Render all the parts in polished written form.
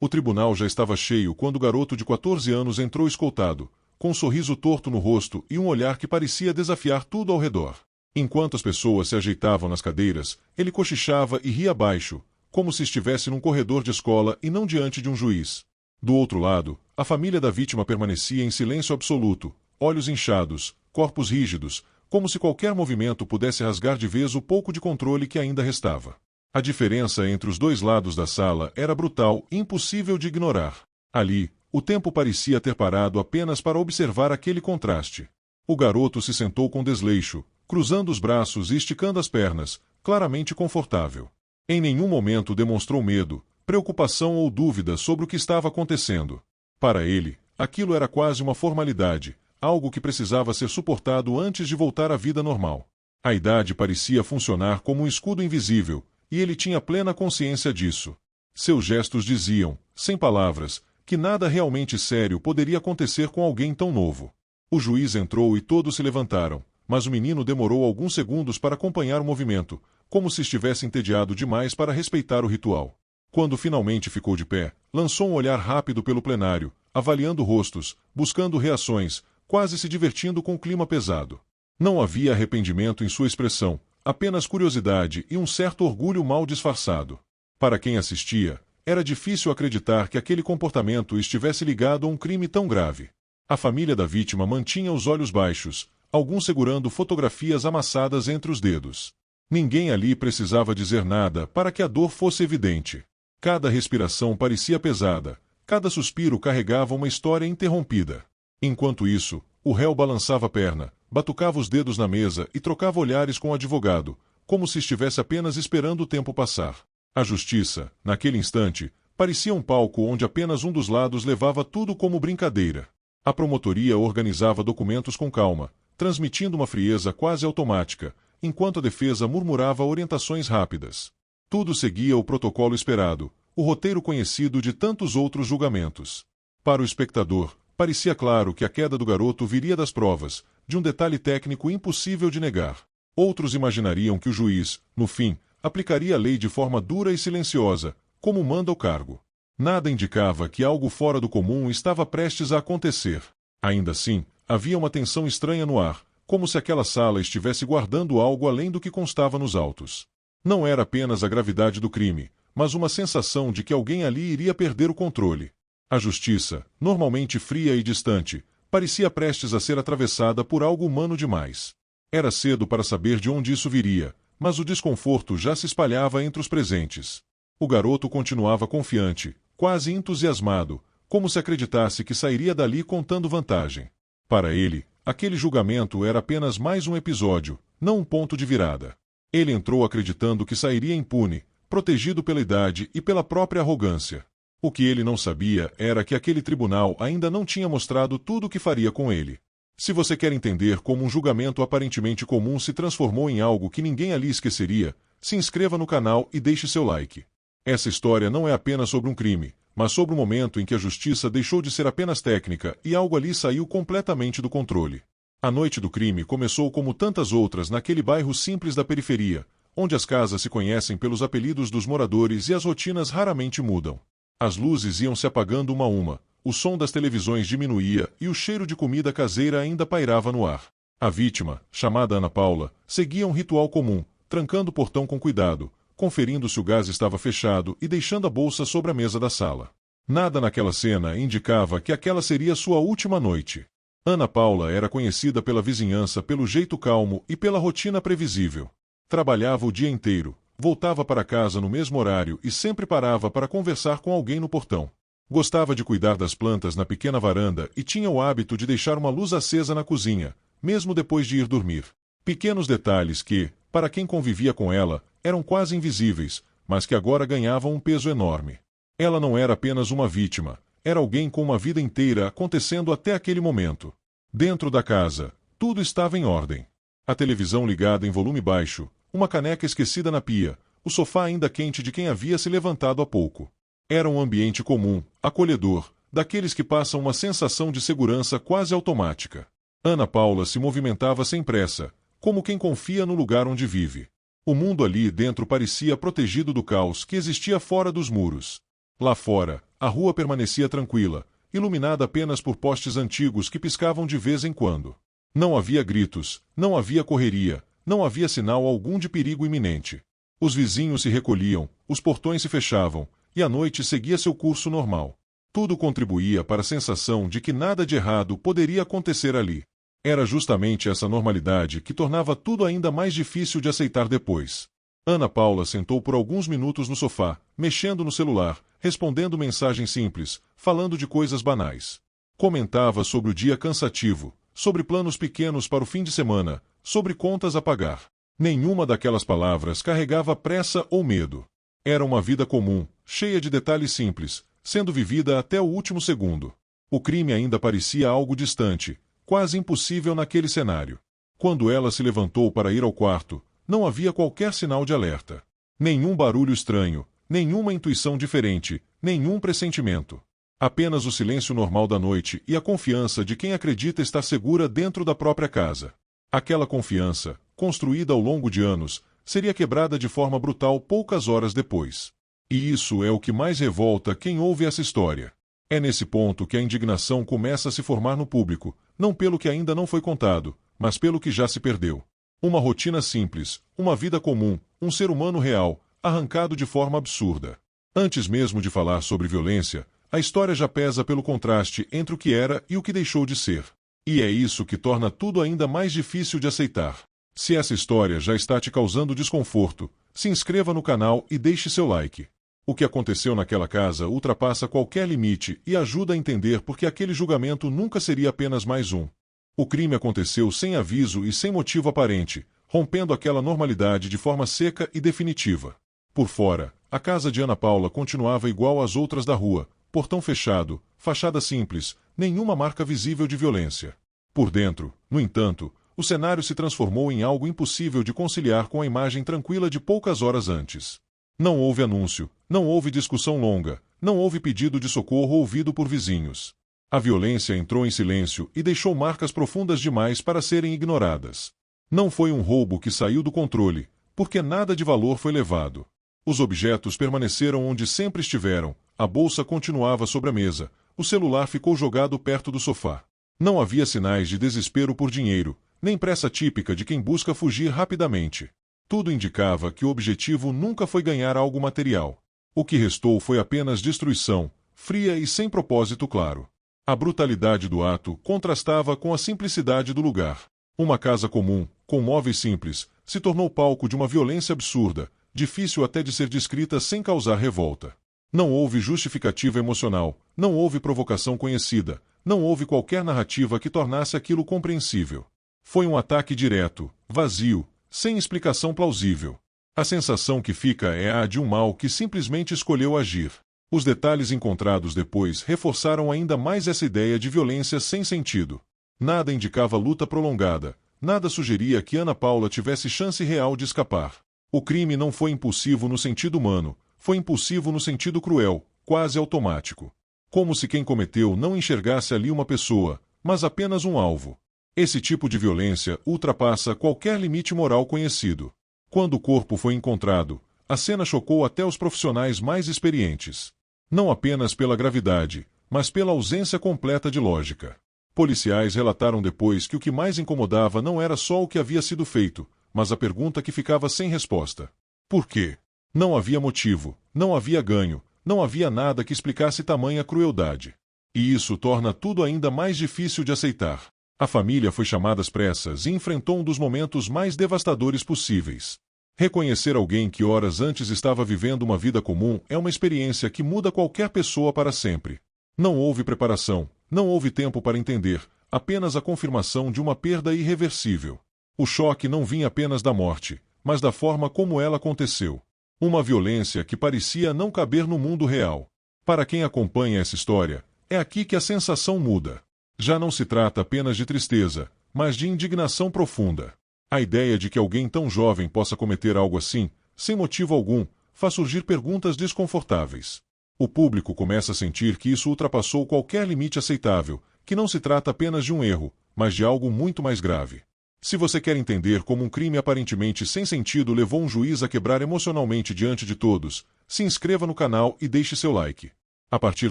O tribunal já estava cheio quando o garoto de 14 anos entrou escoltado, com um sorriso torto no rosto e um olhar que parecia desafiar tudo ao redor. Enquanto as pessoas se ajeitavam nas cadeiras, ele cochichava e ria baixo, como se estivesse num corredor de escola e não diante de um juiz. Do outro lado, a família da vítima permanecia em silêncio absoluto, olhos inchados, corpos rígidos, como se qualquer movimento pudesse rasgar de vez o pouco de controle que ainda restava. A diferença entre os dois lados da sala era brutal e impossível de ignorar. Ali, o tempo parecia ter parado apenas para observar aquele contraste. O garoto se sentou com desleixo, cruzando os braços e esticando as pernas, claramente confortável. Em nenhum momento demonstrou medo, preocupação ou dúvida sobre o que estava acontecendo. Para ele, aquilo era quase uma formalidade, algo que precisava ser suportado antes de voltar à vida normal. A idade parecia funcionar como um escudo invisível, e ele tinha plena consciência disso. Seus gestos diziam, sem palavras, que nada realmente sério poderia acontecer com alguém tão novo. O juiz entrou e todos se levantaram, mas o menino demorou alguns segundos para acompanhar o movimento, como se estivesse entediado demais para respeitar o ritual. Quando finalmente ficou de pé, lançou um olhar rápido pelo plenário, avaliando rostos, buscando reações, quase se divertindo com o clima pesado. Não havia arrependimento em sua expressão, apenas curiosidade e um certo orgulho mal disfarçado. Para quem assistia, era difícil acreditar que aquele comportamento estivesse ligado a um crime tão grave. A família da vítima mantinha os olhos baixos, alguns segurando fotografias amassadas entre os dedos. Ninguém ali precisava dizer nada para que a dor fosse evidente. Cada respiração parecia pesada, cada suspiro carregava uma história interrompida. Enquanto isso, o réu balançava a perna, batucava os dedos na mesa e trocava olhares com o advogado, como se estivesse apenas esperando o tempo passar. A justiça, naquele instante, parecia um palco onde apenas um dos lados levava tudo como brincadeira. A promotoria organizava documentos com calma, transmitindo uma frieza quase automática, enquanto a defesa murmurava orientações rápidas. Tudo seguia o protocolo esperado, o roteiro conhecido de tantos outros julgamentos. Para o espectador, parecia claro que a queda do garoto viria das provas, de um detalhe técnico impossível de negar. Outros imaginariam que o juiz, no fim, aplicaria a lei de forma dura e silenciosa, como manda o cargo. Nada indicava que algo fora do comum estava prestes a acontecer. Ainda assim, havia uma tensão estranha no ar, como se aquela sala estivesse guardando algo além do que constava nos autos. Não era apenas a gravidade do crime, mas uma sensação de que alguém ali iria perder o controle. A justiça, normalmente fria e distante, parecia prestes a ser atravessada por algo humano demais. Era cedo para saber de onde isso viria, mas o desconforto já se espalhava entre os presentes. O garoto continuava confiante, quase entusiasmado, como se acreditasse que sairia dali contando vantagem. Para ele, aquele julgamento era apenas mais um episódio, não um ponto de virada. Ele entrou acreditando que sairia impune, protegido pela idade e pela própria arrogância. O que ele não sabia era que aquele tribunal ainda não tinha mostrado tudo o que faria com ele. Se você quer entender como um julgamento aparentemente comum se transformou em algo que ninguém ali esqueceria, se inscreva no canal e deixe seu like. Essa história não é apenas sobre um crime, mas sobre o momento em que a justiça deixou de ser apenas técnica e algo ali saiu completamente do controle. A noite do crime começou como tantas outras naquele bairro simples da periferia, onde as casas se conhecem pelos apelidos dos moradores e as rotinas raramente mudam. As luzes iam se apagando uma a uma, o som das televisões diminuía e o cheiro de comida caseira ainda pairava no ar. A vítima, chamada Ana Paula, seguia um ritual comum, trancando o portão com cuidado, conferindo se o gás estava fechado e deixando a bolsa sobre a mesa da sala. Nada naquela cena indicava que aquela seria sua última noite. Ana Paula era conhecida pela vizinhança pelo jeito calmo e pela rotina previsível. Trabalhava o dia inteiro, voltava para casa no mesmo horário e sempre parava para conversar com alguém no portão. Gostava de cuidar das plantas na pequena varanda e tinha o hábito de deixar uma luz acesa na cozinha, mesmo depois de ir dormir. Pequenos detalhes que, para quem convivia com ela, eram quase invisíveis, mas que agora ganhavam um peso enorme. Ela não era apenas uma vítima, era alguém com uma vida inteira acontecendo até aquele momento. Dentro da casa, tudo estava em ordem. A televisão ligada em volume baixo, uma caneca esquecida na pia, o sofá ainda quente de quem havia se levantado há pouco. Era um ambiente comum, acolhedor, daqueles que passam uma sensação de segurança quase automática. Ana Paula se movimentava sem pressa, como quem confia no lugar onde vive. O mundo ali dentro parecia protegido do caos que existia fora dos muros. Lá fora, a rua permanecia tranquila, iluminada apenas por postes antigos que piscavam de vez em quando. Não havia gritos, não havia correria, não havia sinal algum de perigo iminente. Os vizinhos se recolhiam, os portões se fechavam, e a noite seguia seu curso normal. Tudo contribuía para a sensação de que nada de errado poderia acontecer ali. Era justamente essa normalidade que tornava tudo ainda mais difícil de aceitar depois. Ana Paula sentou por alguns minutos no sofá, mexendo no celular, respondendo mensagens simples, falando de coisas banais. Comentava sobre o dia cansativo, sobre planos pequenos para o fim de semana, sobre contas a pagar. Nenhuma daquelas palavras carregava pressa ou medo. Era uma vida comum, cheia de detalhes simples, sendo vivida até o último segundo. O crime ainda parecia algo distante, quase impossível naquele cenário. Quando ela se levantou para ir ao quarto, não havia qualquer sinal de alerta. Nenhum barulho estranho, nenhuma intuição diferente, nenhum pressentimento. Apenas o silêncio normal da noite e a confiança de quem acredita estar segura dentro da própria casa. Aquela confiança, construída ao longo de anos, seria quebrada de forma brutal poucas horas depois. E isso é o que mais revolta quem ouve essa história. É nesse ponto que a indignação começa a se formar no público, não pelo que ainda não foi contado, mas pelo que já se perdeu. Uma rotina simples, uma vida comum, um ser humano real, arrancado de forma absurda. Antes mesmo de falar sobre violência, a história já pesa pelo contraste entre o que era e o que deixou de ser. E é isso que torna tudo ainda mais difícil de aceitar. Se essa história já está te causando desconforto, se inscreva no canal e deixe seu like. O que aconteceu naquela casa ultrapassa qualquer limite e ajuda a entender por que aquele julgamento nunca seria apenas mais um. O crime aconteceu sem aviso e sem motivo aparente, rompendo aquela normalidade de forma seca e definitiva. Por fora, a casa de Ana Paula continuava igual às outras da rua, portão fechado, fachada simples, nenhuma marca visível de violência. Por dentro, no entanto, o cenário se transformou em algo impossível de conciliar com a imagem tranquila de poucas horas antes. Não houve anúncio, não houve discussão longa, não houve pedido de socorro ouvido por vizinhos. A violência entrou em silêncio e deixou marcas profundas demais para serem ignoradas. Não foi um roubo que saiu do controle, porque nada de valor foi levado. Os objetos permaneceram onde sempre estiveram, a bolsa continuava sobre a mesa, o celular ficou jogado perto do sofá. Não havia sinais de desespero por dinheiro, nem pressa típica de quem busca fugir rapidamente. Tudo indicava que o objetivo nunca foi ganhar algo material. O que restou foi apenas destruição, fria e sem propósito claro. A brutalidade do ato contrastava com a simplicidade do lugar. Uma casa comum, com móveis simples, se tornou palco de uma violência absurda, difícil até de ser descrita sem causar revolta. Não houve justificativa emocional, não houve provocação conhecida, não houve qualquer narrativa que tornasse aquilo compreensível. Foi um ataque direto, vazio, sem explicação plausível. A sensação que fica é a de um mal que simplesmente escolheu agir. Os detalhes encontrados depois reforçaram ainda mais essa ideia de violência sem sentido. Nada indicava luta prolongada, nada sugeria que Ana Paula tivesse chance real de escapar. O crime não foi impulsivo no sentido humano, foi impulsivo no sentido cruel, quase automático. Como se quem cometeu não enxergasse ali uma pessoa, mas apenas um alvo. Esse tipo de violência ultrapassa qualquer limite moral conhecido. Quando o corpo foi encontrado, a cena chocou até os profissionais mais experientes. Não apenas pela gravidade, mas pela ausência completa de lógica. Policiais relataram depois que o que mais incomodava não era só o que havia sido feito, mas a pergunta que ficava sem resposta. Por quê? Não havia motivo, não havia ganho, não havia nada que explicasse tamanha crueldade. E isso torna tudo ainda mais difícil de aceitar. A família foi chamada às pressas e enfrentou um dos momentos mais devastadores possíveis. Reconhecer alguém que horas antes estava vivendo uma vida comum é uma experiência que muda qualquer pessoa para sempre. Não houve preparação, não houve tempo para entender, apenas a confirmação de uma perda irreversível. O choque não vinha apenas da morte, mas da forma como ela aconteceu. Uma violência que parecia não caber no mundo real. Para quem acompanha essa história, é aqui que a sensação muda. Já não se trata apenas de tristeza, mas de indignação profunda. A ideia de que alguém tão jovem possa cometer algo assim, sem motivo algum, faz surgir perguntas desconfortáveis. O público começa a sentir que isso ultrapassou qualquer limite aceitável, que não se trata apenas de um erro, mas de algo muito mais grave. Se você quer entender como um crime aparentemente sem sentido levou um juiz a quebrar emocionalmente diante de todos, se inscreva no canal e deixe seu like. A partir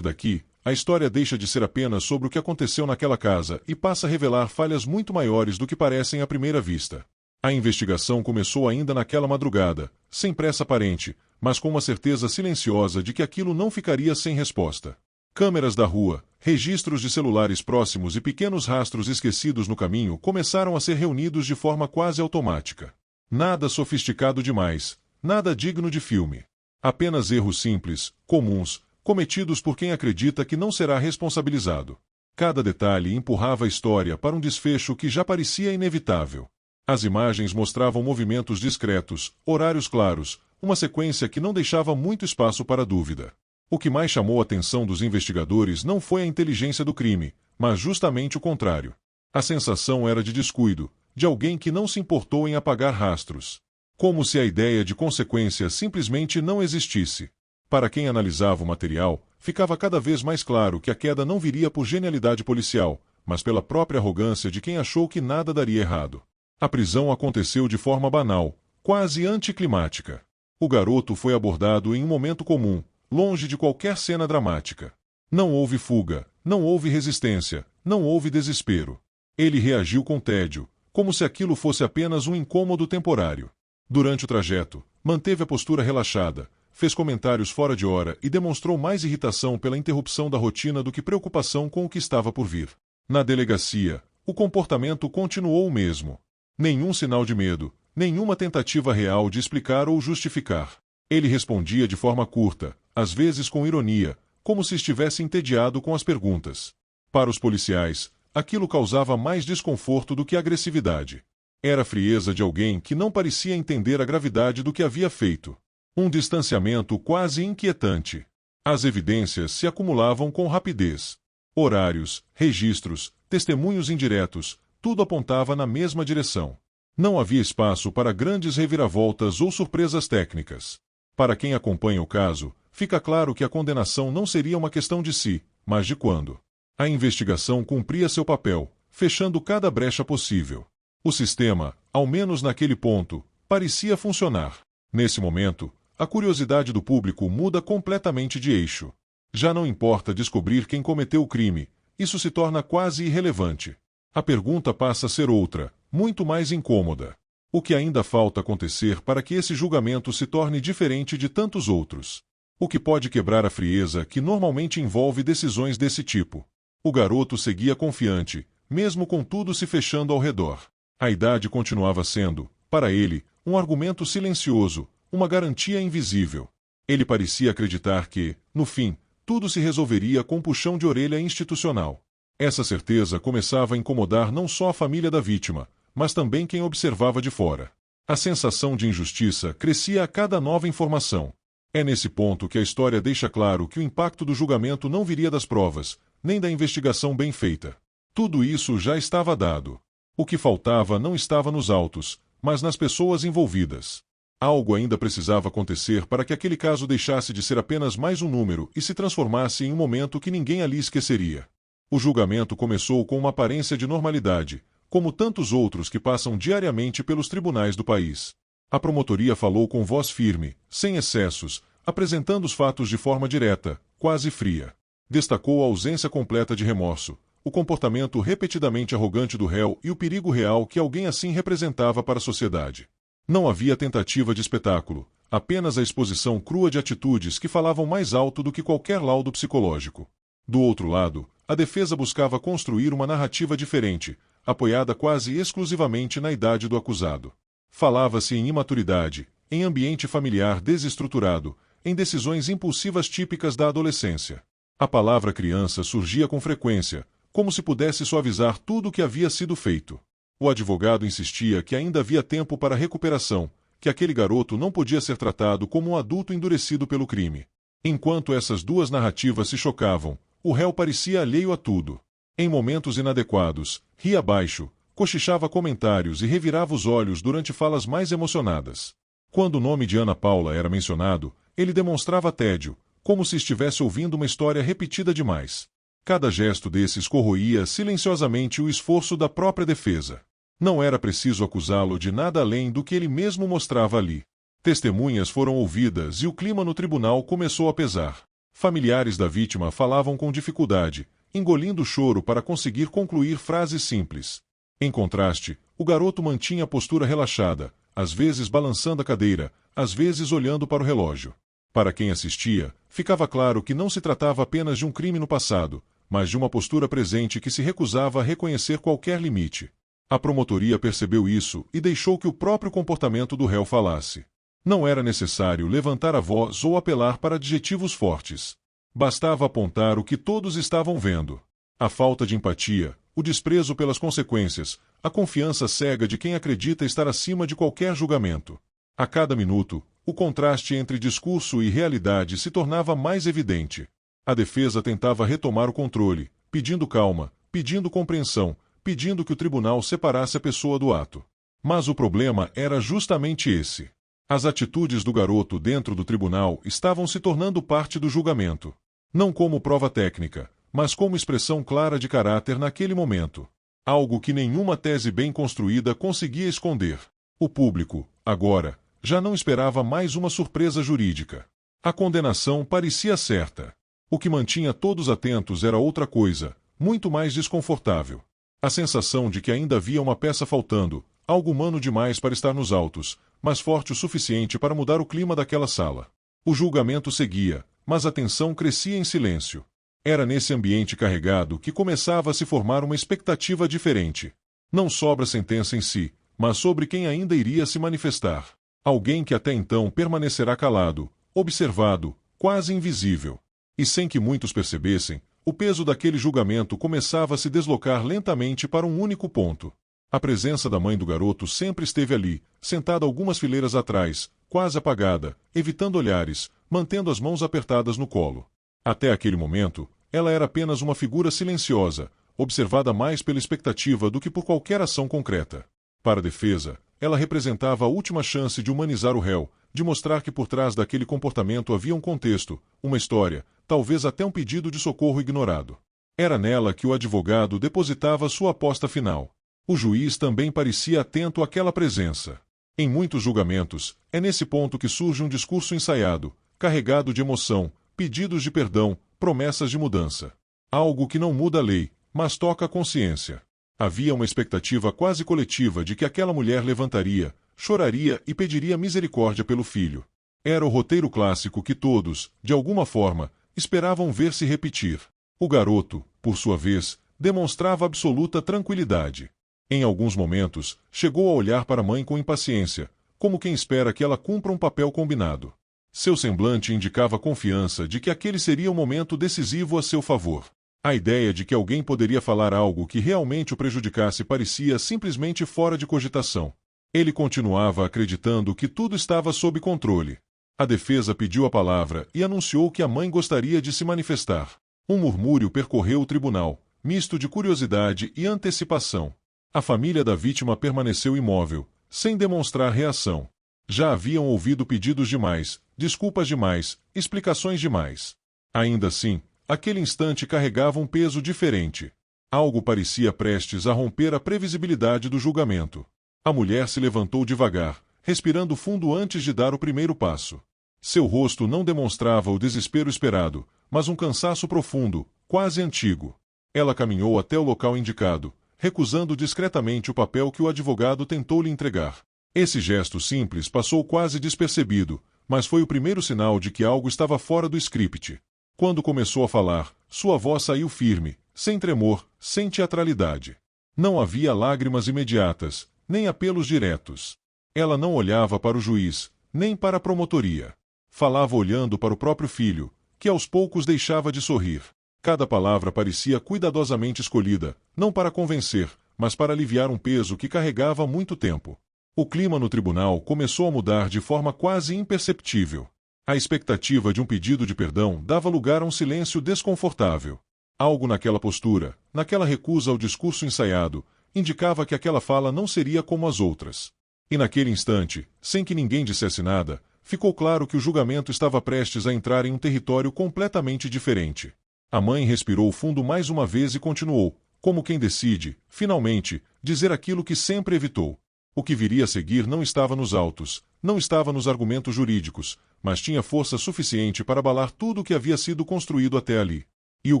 daqui, a história deixa de ser apenas sobre o que aconteceu naquela casa e passa a revelar falhas muito maiores do que parecem à primeira vista. A investigação começou ainda naquela madrugada, sem pressa aparente, mas com uma certeza silenciosa de que aquilo não ficaria sem resposta. Câmeras da rua, registros de celulares próximos e pequenos rastros esquecidos no caminho começaram a ser reunidos de forma quase automática. Nada sofisticado demais, nada digno de filme. Apenas erros simples, comuns, cometidos por quem acredita que não será responsabilizado. Cada detalhe empurrava a história para um desfecho que já parecia inevitável. As imagens mostravam movimentos discretos, horários claros, uma sequência que não deixava muito espaço para dúvida. O que mais chamou a atenção dos investigadores não foi a inteligência do crime, mas justamente o contrário. A sensação era de descuido, de alguém que não se importou em apagar rastros. Como se a ideia de consequência simplesmente não existisse. Para quem analisava o material, ficava cada vez mais claro que a queda não viria por genialidade policial, mas pela própria arrogância de quem achou que nada daria errado. A prisão aconteceu de forma banal, quase anticlimática. O garoto foi abordado em um momento comum, longe de qualquer cena dramática. Não houve fuga, não houve resistência, não houve desespero. Ele reagiu com tédio, como se aquilo fosse apenas um incômodo temporário. Durante o trajeto, manteve a postura relaxada, fez comentários fora de hora e demonstrou mais irritação pela interrupção da rotina do que preocupação com o que estava por vir. Na delegacia, o comportamento continuou o mesmo. Nenhum sinal de medo, nenhuma tentativa real de explicar ou justificar. Ele respondia de forma curta, às vezes com ironia, como se estivesse entediado com as perguntas. Para os policiais, aquilo causava mais desconforto do que agressividade. Era a frieza de alguém que não parecia entender a gravidade do que havia feito. Um distanciamento quase inquietante. As evidências se acumulavam com rapidez. Horários, registros, testemunhos indiretos, tudo apontava na mesma direção. Não havia espaço para grandes reviravoltas ou surpresas técnicas. Para quem acompanha o caso, fica claro que a condenação não seria uma questão de se, mas de quando. A investigação cumpria seu papel, fechando cada brecha possível. O sistema, ao menos naquele ponto, parecia funcionar. Nesse momento, a curiosidade do público muda completamente de eixo. Já não importa descobrir quem cometeu o crime, isso se torna quase irrelevante. A pergunta passa a ser outra, muito mais incômoda. O que ainda falta acontecer para que esse julgamento se torne diferente de tantos outros? O que pode quebrar a frieza que normalmente envolve decisões desse tipo? O garoto seguia confiante, mesmo com tudo se fechando ao redor. A idade continuava sendo, para ele, um argumento silencioso, uma garantia invisível. Ele parecia acreditar que, no fim, tudo se resolveria com um puxão de orelha institucional. Essa certeza começava a incomodar não só a família da vítima, mas também quem observava de fora. A sensação de injustiça crescia a cada nova informação. É nesse ponto que a história deixa claro que o impacto do julgamento não viria das provas, nem da investigação bem feita. Tudo isso já estava dado. O que faltava não estava nos autos, mas nas pessoas envolvidas. Algo ainda precisava acontecer para que aquele caso deixasse de ser apenas mais um número e se transformasse em um momento que ninguém ali esqueceria. O julgamento começou com uma aparência de normalidade, como tantos outros que passam diariamente pelos tribunais do país. A promotoria falou com voz firme, sem excessos, apresentando os fatos de forma direta, quase fria. Destacou a ausência completa de remorso, o comportamento repetidamente arrogante do réu e o perigo real que alguém assim representava para a sociedade. Não havia tentativa de espetáculo, apenas a exposição crua de atitudes que falavam mais alto do que qualquer laudo psicológico. Do outro lado, a defesa buscava construir uma narrativa diferente, apoiada quase exclusivamente na idade do acusado. Falava-se em imaturidade, em ambiente familiar desestruturado, em decisões impulsivas típicas da adolescência. A palavra criança surgia com frequência, como se pudesse suavizar tudo o que havia sido feito. O advogado insistia que ainda havia tempo para recuperação, que aquele garoto não podia ser tratado como um adulto endurecido pelo crime. Enquanto essas duas narrativas se chocavam, o réu parecia alheio a tudo. Em momentos inadequados, ria baixo, cochichava comentários e revirava os olhos durante falas mais emocionadas. Quando o nome de Ana Paula era mencionado, ele demonstrava tédio, como se estivesse ouvindo uma história repetida demais. Cada gesto desses corroía silenciosamente o esforço da própria defesa. Não era preciso acusá-lo de nada além do que ele mesmo mostrava ali. Testemunhas foram ouvidas e o clima no tribunal começou a pesar. Familiares da vítima falavam com dificuldade, engolindo o choro para conseguir concluir frases simples. Em contraste, o garoto mantinha a postura relaxada, às vezes balançando a cadeira, às vezes olhando para o relógio. Para quem assistia, ficava claro que não se tratava apenas de um crime no passado, mas de uma postura presente que se recusava a reconhecer qualquer limite. A promotoria percebeu isso e deixou que o próprio comportamento do réu falasse. Não era necessário levantar a voz ou apelar para adjetivos fortes. Bastava apontar o que todos estavam vendo. A falta de empatia, o desprezo pelas consequências, a confiança cega de quem acredita estar acima de qualquer julgamento. A cada minuto, o contraste entre discurso e realidade se tornava mais evidente. A defesa tentava retomar o controle, pedindo calma, pedindo compreensão, pedindo que o tribunal separasse a pessoa do ato. Mas o problema era justamente esse. As atitudes do garoto dentro do tribunal estavam se tornando parte do julgamento. Não como prova técnica, mas como expressão clara de caráter naquele momento. Algo que nenhuma tese bem construída conseguia esconder. O público, agora, já não esperava mais uma surpresa jurídica. A condenação parecia certa. O que mantinha todos atentos era outra coisa, muito mais desconfortável. A sensação de que ainda havia uma peça faltando, algo humano demais para estar nos autos, mas forte o suficiente para mudar o clima daquela sala. O julgamento seguia, mas a tensão crescia em silêncio. Era nesse ambiente carregado que começava a se formar uma expectativa diferente. Não sobre a sentença em si, mas sobre quem ainda iria se manifestar. Alguém que até então permanecerá calado, observado, quase invisível. E sem que muitos percebessem, o peso daquele julgamento começava a se deslocar lentamente para um único ponto. A presença da mãe do garoto sempre esteve ali, sentada algumas fileiras atrás, quase apagada, evitando olhares, mantendo as mãos apertadas no colo. Até aquele momento, ela era apenas uma figura silenciosa, observada mais pela expectativa do que por qualquer ação concreta. Para a defesa, ela representava a última chance de humanizar o réu, de mostrar que por trás daquele comportamento havia um contexto, uma história, talvez até um pedido de socorro ignorado. Era nela que o advogado depositava sua aposta final. O juiz também parecia atento àquela presença. Em muitos julgamentos, é nesse ponto que surge um discurso ensaiado, carregado de emoção, pedidos de perdão, promessas de mudança. Algo que não muda a lei, mas toca a consciência. Havia uma expectativa quase coletiva de que aquela mulher levantaria, choraria e pediria misericórdia pelo filho. Era o roteiro clássico que todos, de alguma forma, esperavam ver se repetir. O garoto, por sua vez, demonstrava absoluta tranquilidade. Em alguns momentos, chegou a olhar para a mãe com impaciência, como quem espera que ela cumpra um papel combinado. Seu semblante indicava confiança de que aquele seria o momento decisivo a seu favor. A ideia de que alguém poderia falar algo que realmente o prejudicasse parecia simplesmente fora de cogitação. Ele continuava acreditando que tudo estava sob controle. A defesa pediu a palavra e anunciou que a mãe gostaria de se manifestar. Um murmúrio percorreu o tribunal, misto de curiosidade e antecipação. A família da vítima permaneceu imóvel, sem demonstrar reação. Já haviam ouvido pedidos demais, desculpas demais, explicações demais. Ainda assim, aquele instante carregava um peso diferente. Algo parecia prestes a romper a previsibilidade do julgamento. A mulher se levantou devagar, respirando fundo antes de dar o primeiro passo. Seu rosto não demonstrava o desespero esperado, mas um cansaço profundo, quase antigo. Ela caminhou até o local indicado, recusando discretamente o papel que o advogado tentou lhe entregar. Esse gesto simples passou quase despercebido, mas foi o primeiro sinal de que algo estava fora do script. Quando começou a falar, sua voz saiu firme, sem tremor, sem teatralidade. Não havia lágrimas imediatas, nem apelos diretos. Ela não olhava para o juiz, nem para a promotoria. Falava olhando para o próprio filho, que aos poucos deixava de sorrir. Cada palavra parecia cuidadosamente escolhida, não para convencer, mas para aliviar um peso que carregava há muito tempo. O clima no tribunal começou a mudar de forma quase imperceptível. A expectativa de um pedido de perdão dava lugar a um silêncio desconfortável. Algo naquela postura, naquela recusa ao discurso ensaiado, indicava que aquela fala não seria como as outras. E naquele instante, sem que ninguém dissesse nada, ficou claro que o julgamento estava prestes a entrar em um território completamente diferente. A mãe respirou fundo mais uma vez e continuou, como quem decide, finalmente, dizer aquilo que sempre evitou. O que viria a seguir não estava nos autos, não estava nos argumentos jurídicos, mas tinha força suficiente para abalar tudo o que havia sido construído até ali. E o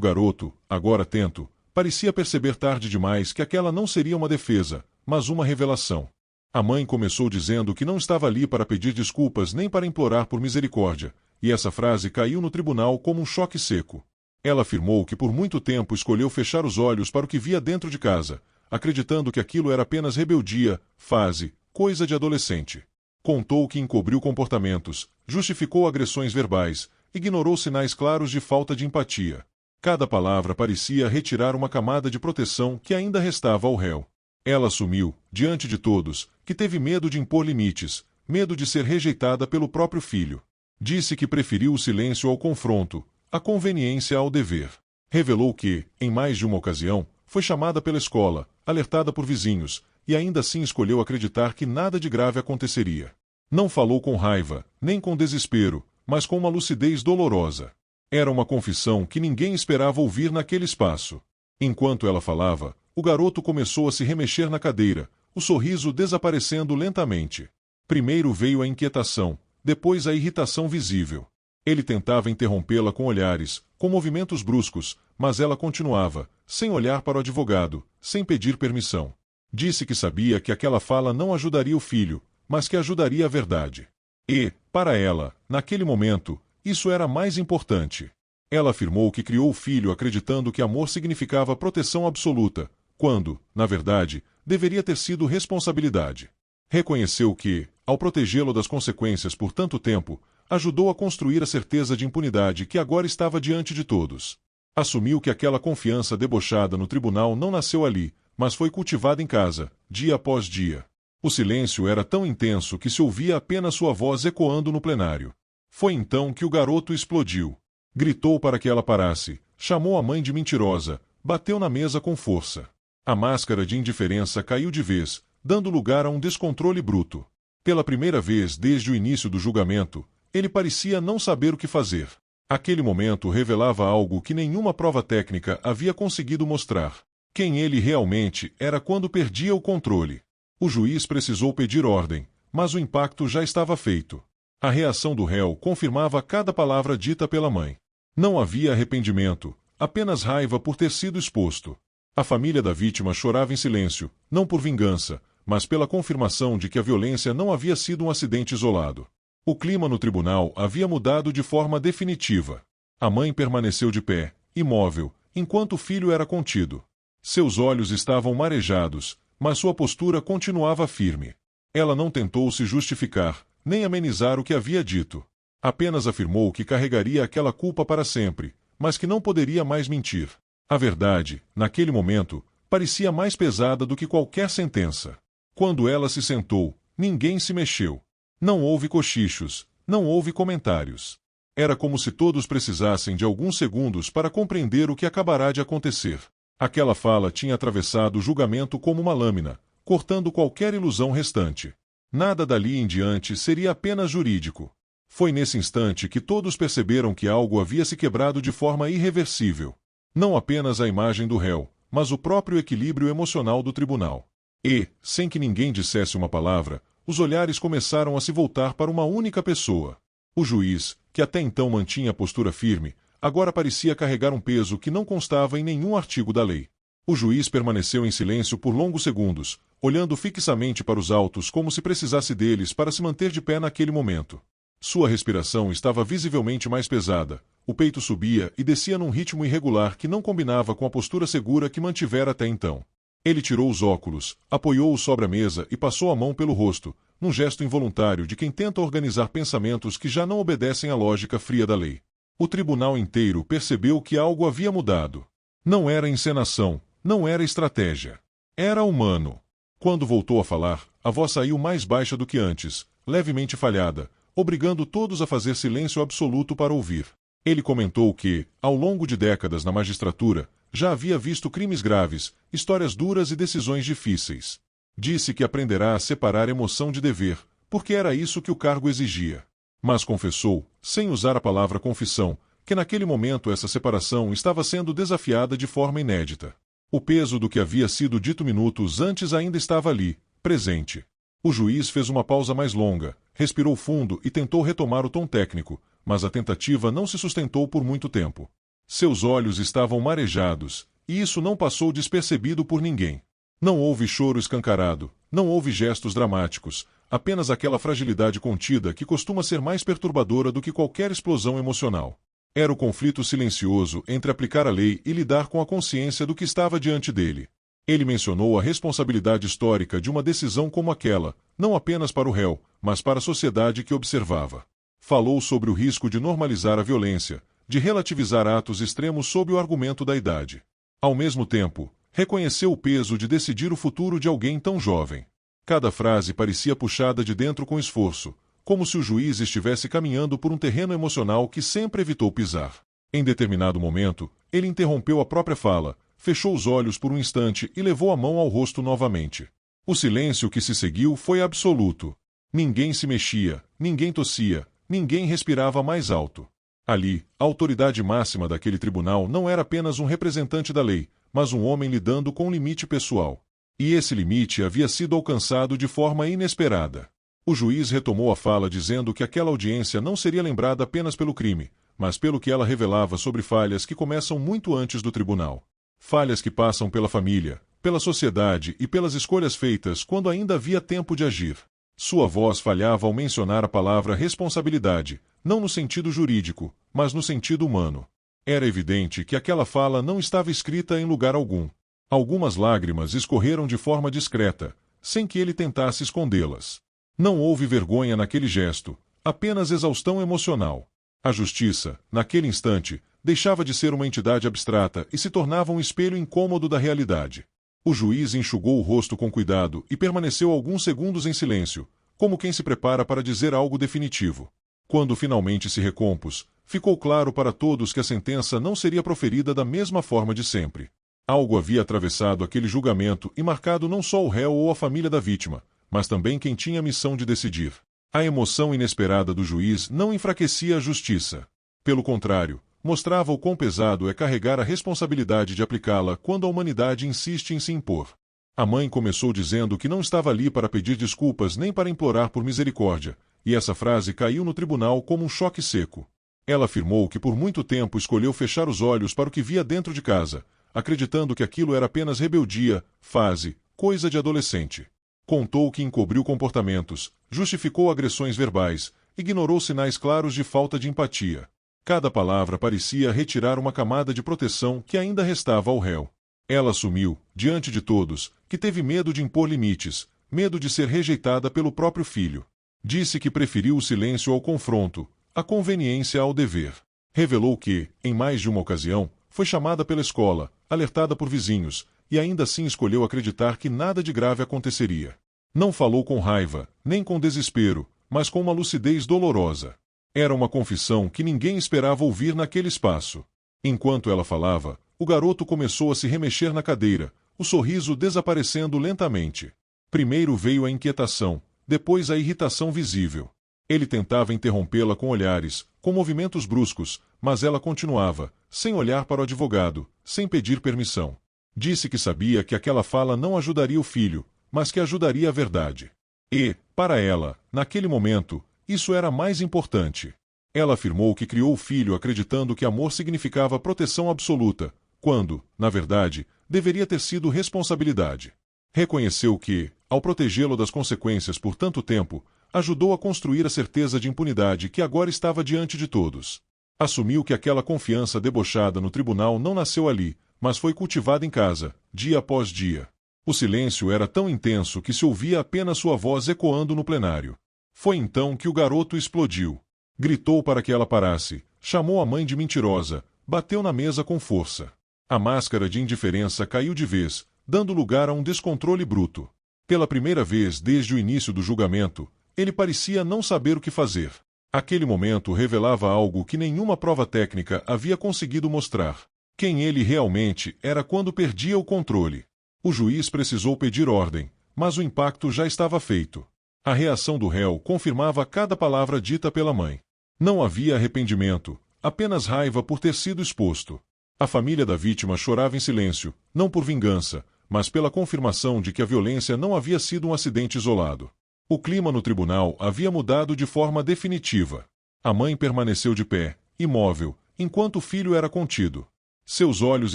garoto, agora atento, parecia perceber tarde demais que aquela não seria uma defesa, mas uma revelação. A mãe começou dizendo que não estava ali para pedir desculpas nem para implorar por misericórdia, e essa frase caiu no tribunal como um choque seco. Ela afirmou que por muito tempo escolheu fechar os olhos para o que via dentro de casa, acreditando que aquilo era apenas rebeldia, fase, coisa de adolescente. Contou que encobriu comportamentos, justificou agressões verbais, ignorou sinais claros de falta de empatia. Cada palavra parecia retirar uma camada de proteção que ainda restava ao réu. Ela assumiu, diante de todos, que teve medo de impor limites, medo de ser rejeitada pelo próprio filho. Disse que preferiu o silêncio ao confronto, a conveniência ao dever. Revelou que, em mais de uma ocasião, foi chamada pela escola, alertada por vizinhos, e ainda assim escolheu acreditar que nada de grave aconteceria. Não falou com raiva, nem com desespero, mas com uma lucidez dolorosa. Era uma confissão que ninguém esperava ouvir naquele espaço. Enquanto ela falava, o garoto começou a se remexer na cadeira, o sorriso desaparecendo lentamente. Primeiro veio a inquietação, depois a irritação visível. Ele tentava interrompê-la com olhares, com movimentos bruscos, mas ela continuava, sem olhar para o advogado, sem pedir permissão. Disse que sabia que aquela fala não ajudaria o filho, mas que ajudaria a verdade. E, para ela, naquele momento, isso era mais importante. Ela afirmou que criou o filho acreditando que amor significava proteção absoluta, quando, na verdade, deveria ter sido responsabilidade. Reconheceu que, ao protegê-lo das consequências por tanto tempo, ajudou a construir a certeza de impunidade que agora estava diante de todos. Assumiu que aquela confiança debochada no tribunal não nasceu ali, mas foi cultivada em casa, dia após dia. O silêncio era tão intenso que se ouvia apenas sua voz ecoando no plenário. Foi então que o garoto explodiu. Gritou para que ela parasse, chamou a mãe de mentirosa, bateu na mesa com força. A máscara de indiferença caiu de vez, dando lugar a um descontrole bruto. Pela primeira vez desde o início do julgamento, ele parecia não saber o que fazer. Aquele momento revelava algo que nenhuma prova técnica havia conseguido mostrar. Quem ele realmente era quando perdia o controle. O juiz precisou pedir ordem, mas o impacto já estava feito. A reação do réu confirmava cada palavra dita pela mãe. Não havia arrependimento, apenas raiva por ter sido exposto. A família da vítima chorava em silêncio, não por vingança, mas pela confirmação de que a violência não havia sido um acidente isolado. O clima no tribunal havia mudado de forma definitiva. A mãe permaneceu de pé, imóvel, enquanto o filho era contido. Seus olhos estavam marejados, mas sua postura continuava firme. Ela não tentou se justificar, nem amenizar o que havia dito. Apenas afirmou que carregaria aquela culpa para sempre, mas que não poderia mais mentir. A verdade, naquele momento, parecia mais pesada do que qualquer sentença. Quando ela se sentou, ninguém se mexeu. Não houve cochichos, não houve comentários. Era como se todos precisassem de alguns segundos para compreender o que acabará de acontecer. Aquela fala tinha atravessado o julgamento como uma lâmina, cortando qualquer ilusão restante. Nada dali em diante seria apenas jurídico. Foi nesse instante que todos perceberam que algo havia se quebrado de forma irreversível. Não apenas a imagem do réu, mas o próprio equilíbrio emocional do tribunal. E, sem que ninguém dissesse uma palavra, os olhares começaram a se voltar para uma única pessoa. O juiz, que até então mantinha a postura firme, agora parecia carregar um peso que não constava em nenhum artigo da lei. O juiz permaneceu em silêncio por longos segundos, olhando fixamente para os autos como se precisasse deles para se manter de pé naquele momento. Sua respiração estava visivelmente mais pesada, o peito subia e descia num ritmo irregular que não combinava com a postura segura que mantivera até então. Ele tirou os óculos, apoiou-os sobre a mesa e passou a mão pelo rosto, num gesto involuntário de quem tenta organizar pensamentos que já não obedecem à lógica fria da lei. O tribunal inteiro percebeu que algo havia mudado. Não era encenação, não era estratégia. Era humano. Quando voltou a falar, a voz saiu mais baixa do que antes, levemente falhada, obrigando todos a fazer silêncio absoluto para ouvir. Ele comentou que, ao longo de décadas na magistratura, já havia visto crimes graves, histórias duras e decisões difíceis. Disse que aprenderá a separar emoção de dever, porque era isso que o cargo exigia. Mas confessou, sem usar a palavra confissão, que naquele momento essa separação estava sendo desafiada de forma inédita. O peso do que havia sido dito minutos antes ainda estava ali, presente. O juiz fez uma pausa mais longa, respirou fundo e tentou retomar o tom técnico, mas a tentativa não se sustentou por muito tempo. Seus olhos estavam marejados, e isso não passou despercebido por ninguém. Não houve choro escancarado, não houve gestos dramáticos, apenas aquela fragilidade contida que costuma ser mais perturbadora do que qualquer explosão emocional. Era o conflito silencioso entre aplicar a lei e lidar com a consciência do que estava diante dele. Ele mencionou a responsabilidade histórica de uma decisão como aquela, não apenas para o réu, mas para a sociedade que observava. Falou sobre o risco de normalizar a violência, de relativizar atos extremos sob o argumento da idade. Ao mesmo tempo, reconheceu o peso de decidir o futuro de alguém tão jovem. Cada frase parecia puxada de dentro com esforço, como se o juiz estivesse caminhando por um terreno emocional que sempre evitou pisar. Em determinado momento, ele interrompeu a própria fala, fechou os olhos por um instante e levou a mão ao rosto novamente. O silêncio que se seguiu foi absoluto. Ninguém se mexia, ninguém tossia, ninguém respirava mais alto. Ali, a autoridade máxima daquele tribunal não era apenas um representante da lei, mas um homem lidando com um limite pessoal. E esse limite havia sido alcançado de forma inesperada. O juiz retomou a fala dizendo que aquela audiência não seria lembrada apenas pelo crime, mas pelo que ela revelava sobre falhas que começam muito antes do tribunal. Falhas que passam pela família, pela sociedade e pelas escolhas feitas quando ainda havia tempo de agir. Sua voz falhava ao mencionar a palavra responsabilidade, não no sentido jurídico, mas no sentido humano. Era evidente que aquela fala não estava escrita em lugar algum. Algumas lágrimas escorreram de forma discreta, sem que ele tentasse escondê-las. Não houve vergonha naquele gesto, apenas exaustão emocional. A justiça, naquele instante, deixava de ser uma entidade abstrata e se tornava um espelho incômodo da realidade. O juiz enxugou o rosto com cuidado e permaneceu alguns segundos em silêncio, como quem se prepara para dizer algo definitivo. Quando finalmente se recompôs, ficou claro para todos que a sentença não seria proferida da mesma forma de sempre. Algo havia atravessado aquele julgamento e marcado não só o réu ou a família da vítima, mas também quem tinha a missão de decidir. A emoção inesperada do juiz não enfraquecia a justiça. Pelo contrário, mostrava o quão pesado é carregar a responsabilidade de aplicá-la quando a humanidade insiste em se impor. A mãe começou dizendo que não estava ali para pedir desculpas nem para implorar por misericórdia, e essa frase caiu no tribunal como um choque seco. Ela afirmou que por muito tempo escolheu fechar os olhos para o que via dentro de casa, acreditando que aquilo era apenas rebeldia, fase, coisa de adolescente. Contou que encobriu comportamentos, justificou agressões verbais, ignorou sinais claros de falta de empatia. Cada palavra parecia retirar uma camada de proteção que ainda restava ao réu. Ela assumiu, diante de todos, que teve medo de impor limites, medo de ser rejeitada pelo próprio filho. Disse que preferiu o silêncio ao confronto, a conveniência ao dever. Revelou que, em mais de uma ocasião, foi chamada pela escola, alertada por vizinhos, e ainda assim escolheu acreditar que nada de grave aconteceria. Não falou com raiva, nem com desespero, mas com uma lucidez dolorosa. Era uma confissão que ninguém esperava ouvir naquele espaço. Enquanto ela falava, o garoto começou a se remexer na cadeira, o sorriso desaparecendo lentamente. Primeiro veio a inquietação, depois a irritação visível. Ele tentava interrompê-la com olhares, com movimentos bruscos, mas ela continuava, sem olhar para o advogado, sem pedir permissão. Disse que sabia que aquela fala não ajudaria o filho, mas que ajudaria a verdade. E, para ela, naquele momento, isso era mais importante. Ela afirmou que criou o filho acreditando que amor significava proteção absoluta, quando, na verdade, deveria ter sido responsabilidade. Reconheceu que, ao protegê-lo das consequências por tanto tempo, ajudou a construir a certeza de impunidade que agora estava diante de todos. Assumiu que aquela confiança debochada no tribunal não nasceu ali, mas foi cultivada em casa, dia após dia. O silêncio era tão intenso que se ouvia apenas sua voz ecoando no plenário. Foi então que o garoto explodiu. Gritou para que ela parasse, chamou a mãe de mentirosa, bateu na mesa com força. A máscara de indiferença caiu de vez, dando lugar a um descontrole bruto. Pela primeira vez desde o início do julgamento, ele parecia não saber o que fazer. Aquele momento revelava algo que nenhuma prova técnica havia conseguido mostrar. Quem ele realmente era quando perdia o controle. O juiz precisou pedir ordem, mas o impacto já estava feito. A reação do réu confirmava cada palavra dita pela mãe. Não havia arrependimento, apenas raiva por ter sido exposto. A família da vítima chorava em silêncio, não por vingança, mas pela confirmação de que a violência não havia sido um acidente isolado. O clima no tribunal havia mudado de forma definitiva. A mãe permaneceu de pé, imóvel, enquanto o filho era contido. Seus olhos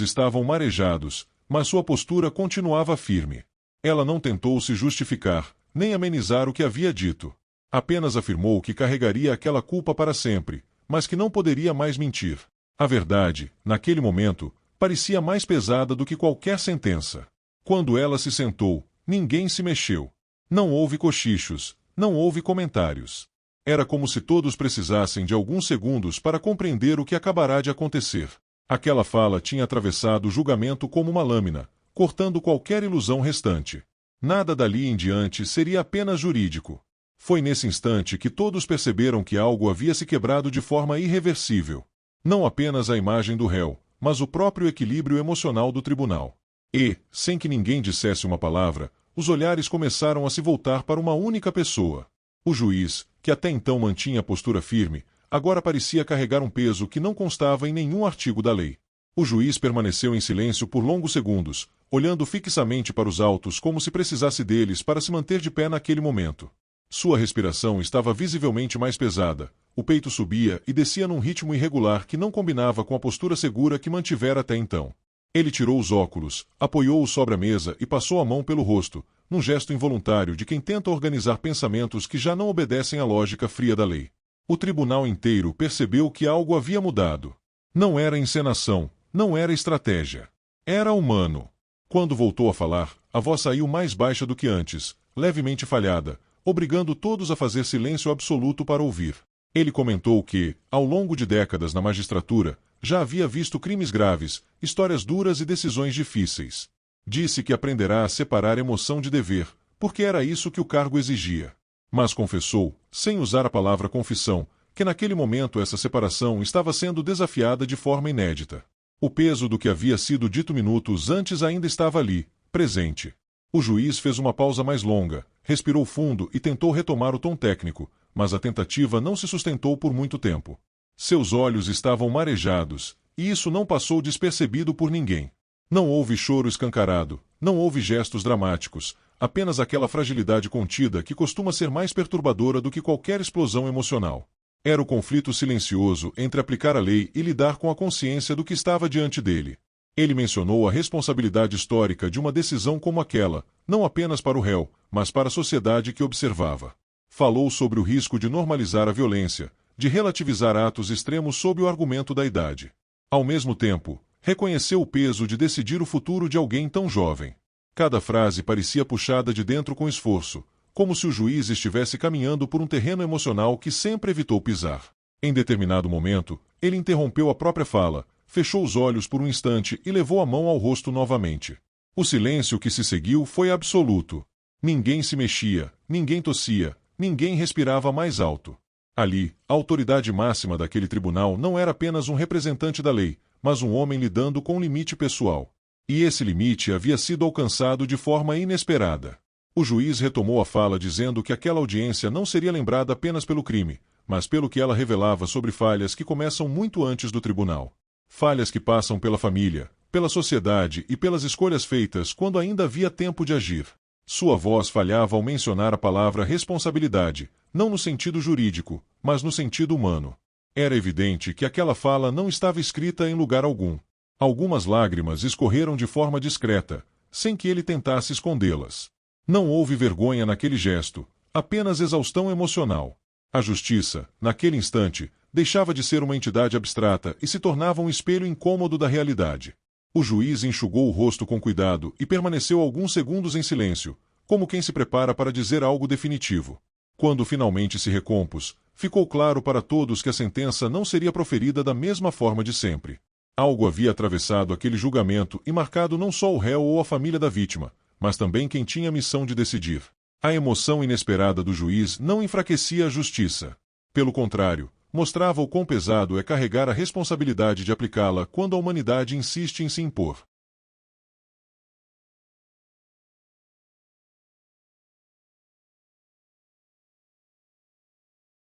estavam marejados, mas sua postura continuava firme. Ela não tentou se justificar, nem amenizar o que havia dito. Apenas afirmou que carregaria aquela culpa para sempre, mas que não poderia mais mentir. A verdade, naquele momento, parecia mais pesada do que qualquer sentença. Quando ela se sentou, ninguém se mexeu. Não houve cochichos, não houve comentários. Era como se todos precisassem de alguns segundos para compreender o que acabará de acontecer. Aquela fala tinha atravessado o julgamento como uma lâmina, cortando qualquer ilusão restante. Nada dali em diante seria apenas jurídico. Foi nesse instante que todos perceberam que algo havia se quebrado de forma irreversível. Não apenas a imagem do réu, mas o próprio equilíbrio emocional do tribunal. E, sem que ninguém dissesse uma palavra, os olhares começaram a se voltar para uma única pessoa. O juiz, que até então mantinha a postura firme, agora parecia carregar um peso que não constava em nenhum artigo da lei. O juiz permaneceu em silêncio por longos segundos, olhando fixamente para os autos como se precisasse deles para se manter de pé naquele momento. Sua respiração estava visivelmente mais pesada, o peito subia e descia num ritmo irregular que não combinava com a postura segura que mantivera até então. Ele tirou os óculos, apoiou-os sobre a mesa e passou a mão pelo rosto, num gesto involuntário de quem tenta organizar pensamentos que já não obedecem à lógica fria da lei. O tribunal inteiro percebeu que algo havia mudado. Não era encenação, não era estratégia. Era humano. Quando voltou a falar, a voz saiu mais baixa do que antes, levemente falhada, obrigando todos a fazer silêncio absoluto para ouvir. Ele comentou que, ao longo de décadas na magistratura, já havia visto crimes graves, histórias duras e decisões difíceis. Disse que aprenderá a separar emoção de dever, porque era isso que o cargo exigia. Mas confessou, sem usar a palavra confissão, que naquele momento essa separação estava sendo desafiada de forma inédita. O peso do que havia sido dito minutos antes ainda estava ali, presente. O juiz fez uma pausa mais longa, respirou fundo e tentou retomar o tom técnico, mas a tentativa não se sustentou por muito tempo. Seus olhos estavam marejados, e isso não passou despercebido por ninguém. Não houve choro escancarado, não houve gestos dramáticos, apenas aquela fragilidade contida que costuma ser mais perturbadora do que qualquer explosão emocional. Era o conflito silencioso entre aplicar a lei e lidar com a consciência do que estava diante dele. Ele mencionou a responsabilidade histórica de uma decisão como aquela, não apenas para o réu, mas para a sociedade que observava. Falou sobre o risco de normalizar a violência, de relativizar atos extremos sob o argumento da idade. Ao mesmo tempo, reconheceu o peso de decidir o futuro de alguém tão jovem. Cada frase parecia puxada de dentro com esforço, como se o juiz estivesse caminhando por um terreno emocional que sempre evitou pisar. Em determinado momento, ele interrompeu a própria fala, fechou os olhos por um instante e levou a mão ao rosto novamente. O silêncio que se seguiu foi absoluto. Ninguém se mexia, ninguém tossia, ninguém respirava mais alto. Ali, a autoridade máxima daquele tribunal não era apenas um representante da lei, mas um homem lidando com um limite pessoal. E esse limite havia sido alcançado de forma inesperada. O juiz retomou a fala dizendo que aquela audiência não seria lembrada apenas pelo crime, mas pelo que ela revelava sobre falhas que começam muito antes do tribunal. Falhas que passam pela família, pela sociedade e pelas escolhas feitas quando ainda havia tempo de agir. Sua voz falhava ao mencionar a palavra responsabilidade, não no sentido jurídico, mas no sentido humano. Era evidente que aquela fala não estava escrita em lugar algum. Algumas lágrimas escorreram de forma discreta, sem que ele tentasse escondê-las. Não houve vergonha naquele gesto, apenas exaustão emocional. A justiça, naquele instante, deixava de ser uma entidade abstrata e se tornava um espelho incômodo da realidade. O juiz enxugou o rosto com cuidado e permaneceu alguns segundos em silêncio, como quem se prepara para dizer algo definitivo. Quando finalmente se recompôs, ficou claro para todos que a sentença não seria proferida da mesma forma de sempre. Algo havia atravessado aquele julgamento e marcado não só o réu ou a família da vítima, mas também quem tinha a missão de decidir. A emoção inesperada do juiz não enfraquecia a justiça. Pelo contrário, mostrava o quão pesado é carregar a responsabilidade de aplicá-la quando a humanidade insiste em se impor.